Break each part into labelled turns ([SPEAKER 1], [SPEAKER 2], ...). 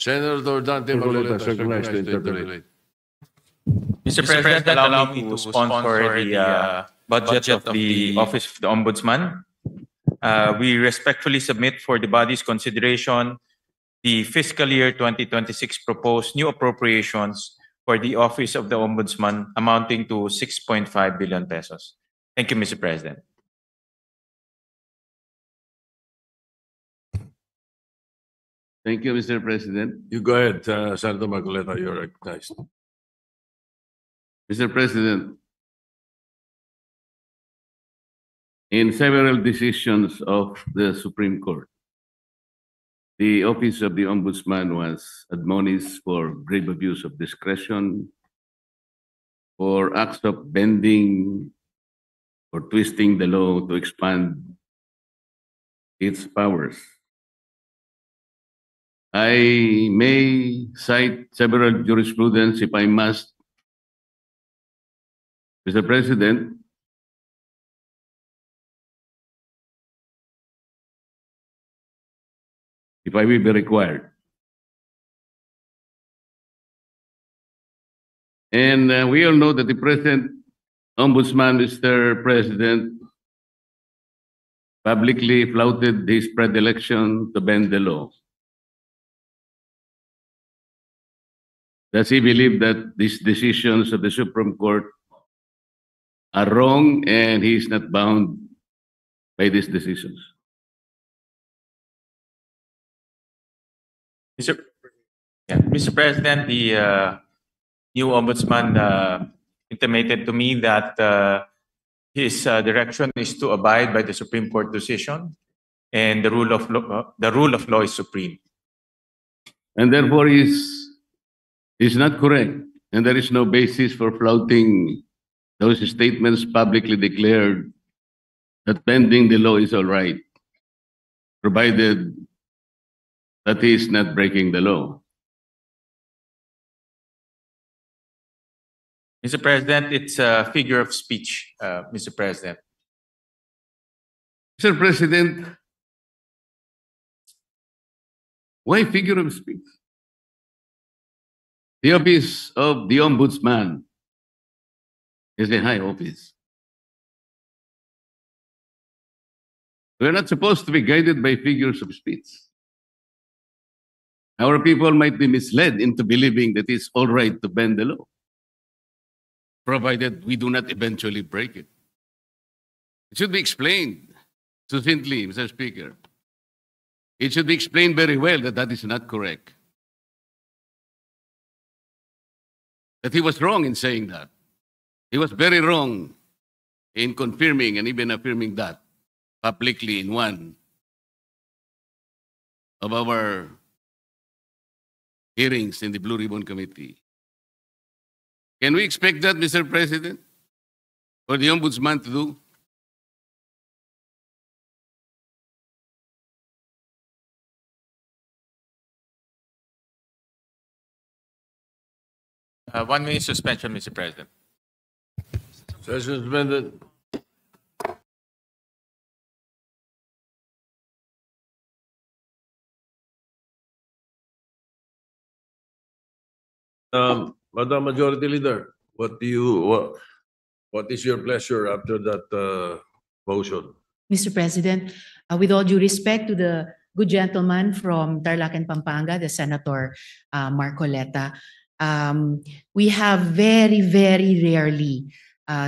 [SPEAKER 1] Senator Dante Marcoleta is recognized to interpolate.
[SPEAKER 2] Mr. President, allow me to sponsor the budget of the Office of the Ombudsman. We respectfully submit for the body's consideration the fiscal year 2026 proposed new appropriations for the Office of the Ombudsman amounting to 6.5 billion pesos. Thank you, Mr. President.
[SPEAKER 3] Thank you, Mr. President.
[SPEAKER 1] You go ahead, Senator Marcoleta, you're recognized.
[SPEAKER 3] Mr. President, in several decisions of the Supreme Court, the Office of the Ombudsman was admonished for grave abuse of discretion, for acts of bending or twisting the law to expand its powers. I may cite several jurisprudence if I must. Mr. President, if I will be required. And we all know that the present Ombudsman, Mr. President, publicly flouted his predilection to bend the law. Does he believe that these decisions of the Supreme Court are wrong and he is not bound by these decisions?
[SPEAKER 2] Mr. President, the new ombudsman intimated to me that his direction is to abide by the Supreme Court decision, and the rule of law is supreme.
[SPEAKER 3] And therefore, is not correct, and there is no basis for flouting those statements publicly declared that bending the law is all right, provided that he is not breaking the law.
[SPEAKER 2] Mr. President, it's a figure of speech, Mr. President.
[SPEAKER 3] Mr. President, why figure of speech? The Office of the Ombudsman is a high office. We're not supposed to be guided by figures of speech. Our people might be misled into believing that it's all right to bend the law, provided we do not eventually break it. It should be explained succinctly, Mr. Speaker. It should be explained very well that that is not correct. That he was wrong in saying that. He was very wrong in confirming and even affirming that publicly in one of our hearings in the Blue Ribbon Committee. Can we expect that, Mr. President, for the Ombudsman to do?
[SPEAKER 2] One minute suspension, Mr. President.
[SPEAKER 1] Session suspended. Madam Majority Leader, what is your pleasure after that motion?
[SPEAKER 4] Mr. President, with all due respect to the good gentleman from Tarlac and Pampanga, the Senator Marcoleta, we have very, very rarely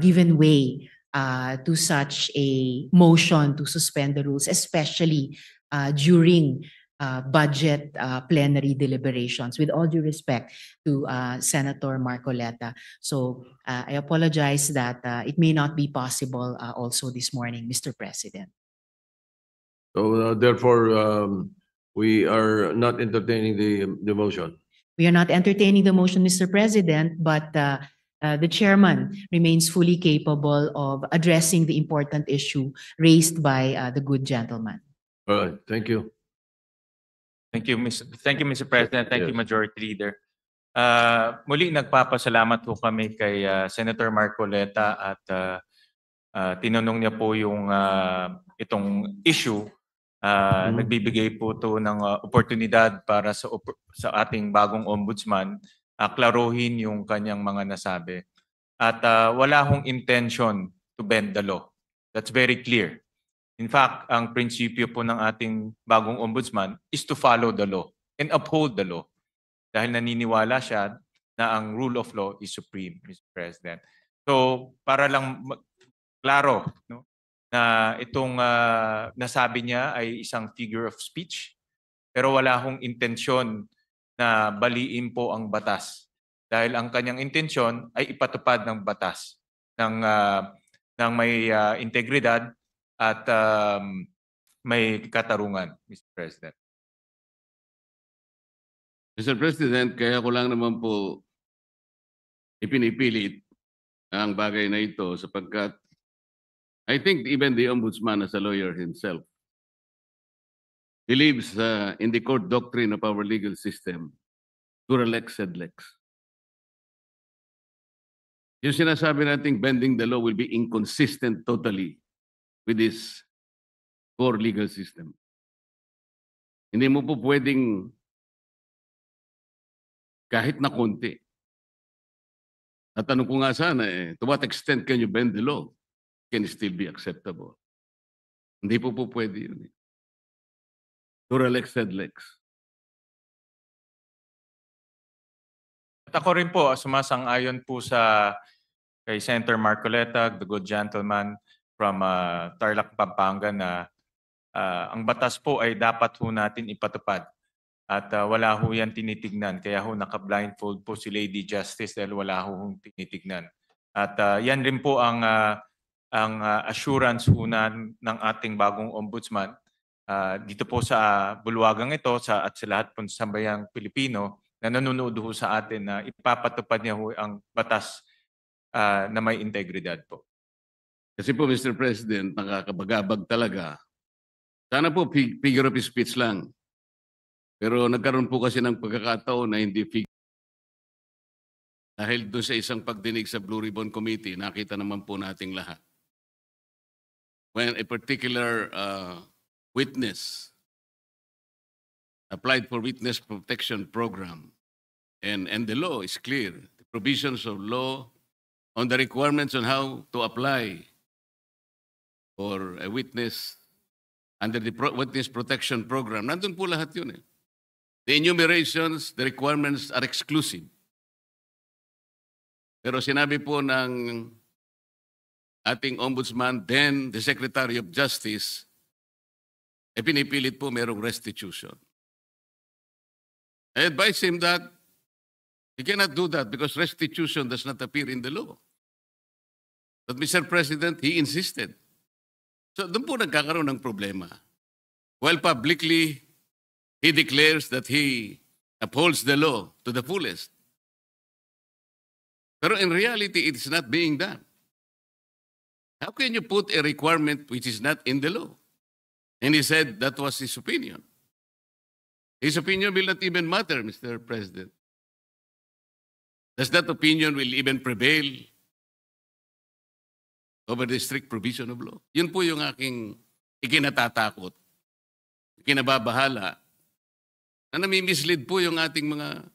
[SPEAKER 4] given way to such a motion to suspend the rules, especially during budget plenary deliberations, with all due respect to Senator Marcoleta. So I apologize that it may not be possible also this morning, Mr. President.
[SPEAKER 1] So therefore, we are not entertaining the motion.
[SPEAKER 4] We are not entertaining the motion, Mr. President, but the chairman remains fully capable of addressing the important issue raised by the good gentleman.
[SPEAKER 1] All right, thank you.
[SPEAKER 2] Thank you, Mr. President. Thank you, Majority Leader. Muli nagpapasalamat po kami kay Senator Marcoleta at tinanong niya po yung itong issue Nagbibigay po to ng oportunidad para sa ating bagong ombudsman klaruhin yung kanyang mga nasabi. At wala hong intention to bend the law. That's very clear. In fact, ang prinsipyo po ng ating bagong ombudsman is to follow the law and uphold the law. Dahil naniniwala siya na ang rule of law is supreme, Mr. President. So, para lang klaro, no, na itong nasabi niya ay isang figure of speech, pero wala hong intensyon na baliin po ang batas. Dahil ang kanyang intensyon ay ipatupad ng batas ng may integridad at may katarungan, Mr. President.
[SPEAKER 3] Mr. President, kaya ko lang naman po ipinipilit ang bagay na ito sapagkat I think even the Ombudsman as a lawyer himself believes in the court doctrine of our legal system, dura lex sed lex. Yung sinasabi nating bending the law will be inconsistent totally with this core legal system. Hindi mo po pwedeng kahit na konti. At tanong ko nga sana to what extent can you bend the law? Can it still be acceptable? Hindi po pwede yun. Dura lex sed lex.
[SPEAKER 2] At ako rin po, sumasang-ayon po kay Senator Marcoleta, the good gentleman from Tarlac, Pampanga na ang batas po ay dapat ho natin ipatupad. At wala ho yan tinitignan. Kaya ho naka-blindfold po si Lady Justice dahil wala ho tinitignan. At yan rin po ang assurance ho ng ating bagong ombudsman dito po sa bulwagang ito at sa lahat po sa sambayang Pilipino na nanonood ho sa atin na ipapatupad niya ho ang batas na may integridad po.
[SPEAKER 3] Kasi po, Mr. President, nakakabagabag talaga. Sana po figure of speech lang. Pero nagkaroon po kasi ng pagkakataon na hindi figure. Dahil doon sa isang pagdinig sa Blue Ribbon Committee, nakita naman po nating lahat. When a particular witness applied for witness protection program, and the law is clear, the provisions of law on the requirements on how to apply for a witness under the witness protection program, nandun po lahat yun eh. The enumerations, the requirements are exclusive. Pero sinabi po ng ating ombudsman, then the Secretary of Justice, pinipilit po merong restitution. I advise him that he cannot do that because restitution does not appear in the law. But Mr. President, he insisted. So doon po nagkakaroon ng problema. While publicly, he declares that he upholds the law to the fullest. Pero in reality, it is not being done. How can you put a requirement which is not in the law? And he said that was his opinion. His opinion will not even matter, Mr. President. Does that opinion will even prevail over the strict provision of law? Yun po yung aking ikinatatakot, ikinababahala, na nami-mislead po yung ating mga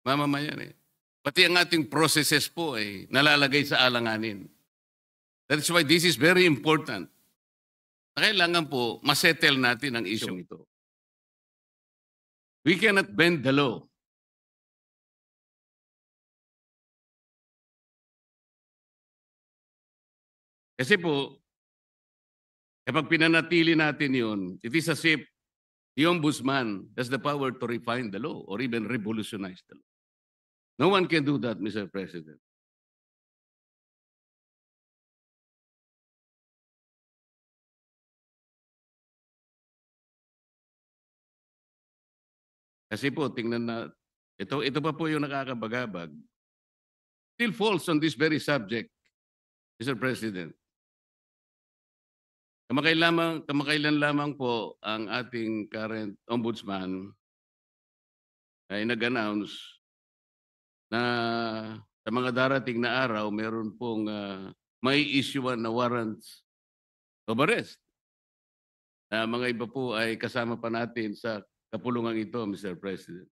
[SPEAKER 3] mamamayan eh. Pati ang ating processes po ay nalalagay sa alanganin. That's why this is very important. Kailangan po masettle natin ang issue ito. We cannot bend the law. Kasi po, kapag pinanatili natin yun, it is as if the ombudsman has the power to refine the law or even revolutionize the law. No one can do that, Mr. President. Kasi po, tingnan na, ito pa po yung nakakabagabag. Still falls on this very subject, Mr. President. Kamakailan lamang po ang ating current ombudsman ay nag-announce na sa mga darating na araw, meron pong may issuean na warrants of arrest Mga iba po ay kasama pa natin sa kapulungan ito, Mr. President.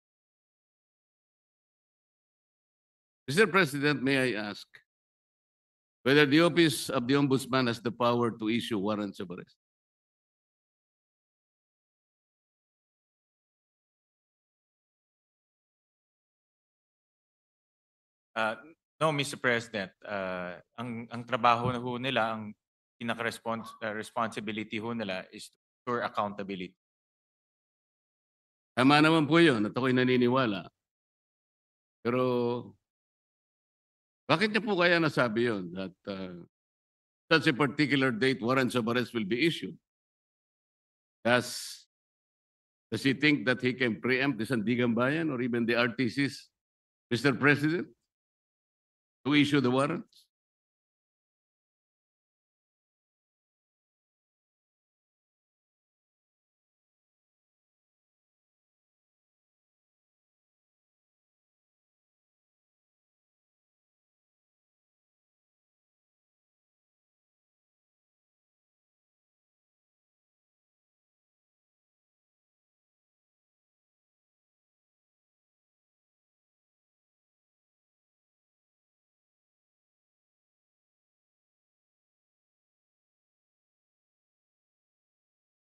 [SPEAKER 3] Mr. President, may I ask whether the Office of the Ombudsman has the power to issue warrants of arrest?
[SPEAKER 2] No, Mr. President. Ang trabaho na ho nila, ang responsibility ho nila is to ensure accountability.
[SPEAKER 3] Tama naman po yun at ako'y naniniwala. Pero bakit niya po kaya nasabi yun that such a particular date warrants of arrest will be issued? Does he think that he can preempt the Sandigan Bayan or even the RTCs, Mr. President, to issue the warrants?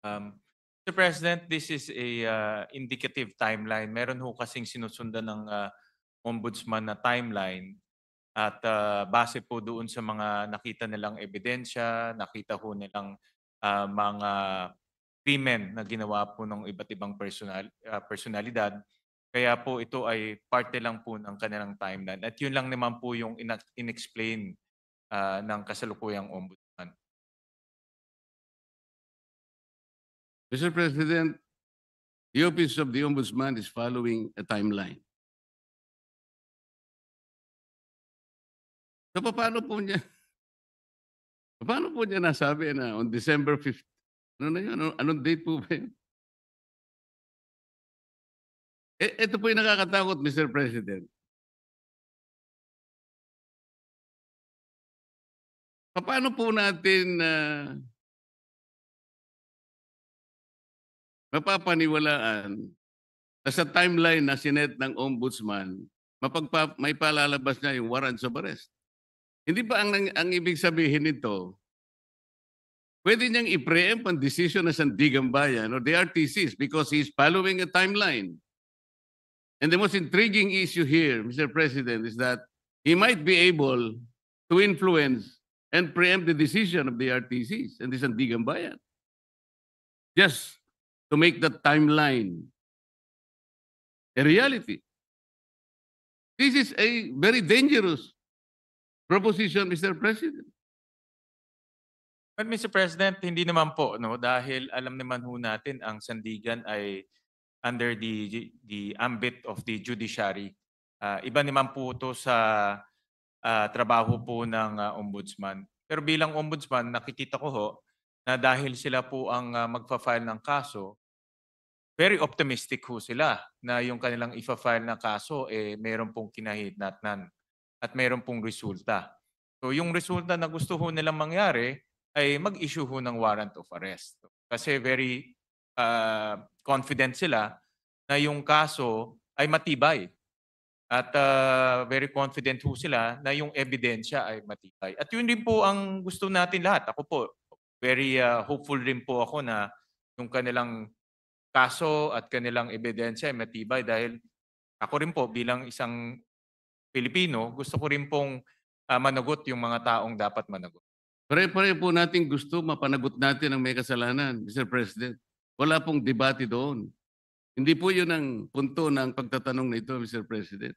[SPEAKER 2] Mr. President, this is a indicative timeline. Meron ho kasing sinusundan ng ombudsman na timeline at base po doon sa mga nakita nilang ebidensya, nakita ho nilang mga krimen na ginawa po ng iba't ibang personalidad. Kaya po ito ay parte lang po ng kanilang timeline. At yun lang naman po yung inexplain ng kasalukuyang ombudsman.
[SPEAKER 3] Mr. President, the Office of the Ombudsman is following a timeline. So paano po niya nasabi na on December 5th? Ano na yun? Anong date po ba yun? Ito po yung nakakatakot, Mr. President. Paano po natin mapapaniwalaan na sa timeline na sinet ng ombudsman, may palalabas niya yung warrants of arrest? Hindi ba ang ibig sabihin nito, pwede niyang i-preempt ang decision ng Sandigan Bayan or the RTCs because he's following a timeline. And the most intriguing issue here, Mr. President, is that he might be able to influence and preempt the decision of the RTCs and the Sandigan Bayan. Just to make that timeline a reality. This is a very dangerous proposition, Mr. President.
[SPEAKER 2] But Mr. President, hindi naman po, no, dahil alam naman ho natin ang Sandigan ay under the ambit of the judiciary. Iba naman po ito sa trabaho po ng ombudsman. Pero bilang ombudsman, nakikita ko ho na dahil sila po ang magfa-file ng kaso, very optimistic ho sila na yung kanilang ifa-file na kaso mayroon pong kinahihitnatnan at mayroon pong resulta. So yung resulta na gusto ho nilang mangyari ay mag-issue ho ng warrant of arrest. Kasi very confident sila na yung kaso ay matibay. At very confident ho sila na yung ebidensya ay matibay. At yun din po ang gusto natin lahat. Ako po, very hopeful rin po ako na yung kanilang kaso at kanilang ebidensya ay matibay dahil ako rin po bilang isang Pilipino, gusto ko rin pong managot yung mga taong dapat managot.
[SPEAKER 3] Pare-pare po natin gusto mapanagot natin ang may kasalanan, Mr. President. Wala pong debate doon. Hindi po yun ang punto ng pagtatanong nito, Mr. President.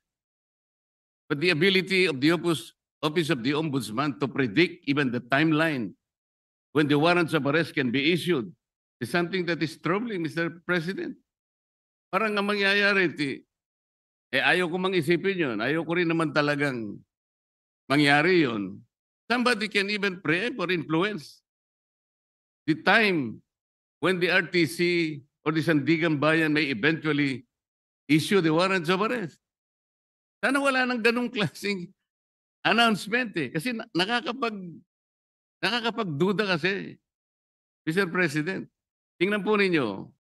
[SPEAKER 3] But the ability of the Office of the Ombudsman to predict even the timeline when the warrants of arrest can be issued is something that is troubling, Mr. President. Parang ang mangyayari, ayaw ko mang isipin yun. Ayaw ko rin naman talagang mangyari yun. Somebody can even preempt or influence the time when the RTC or the Sandigan Bayan may eventually issue the warrants of arrest. Sana wala nang ganung klaseng announcement Kasi nakakapagduda kasi, Mr. President. Tingnan po ninyo,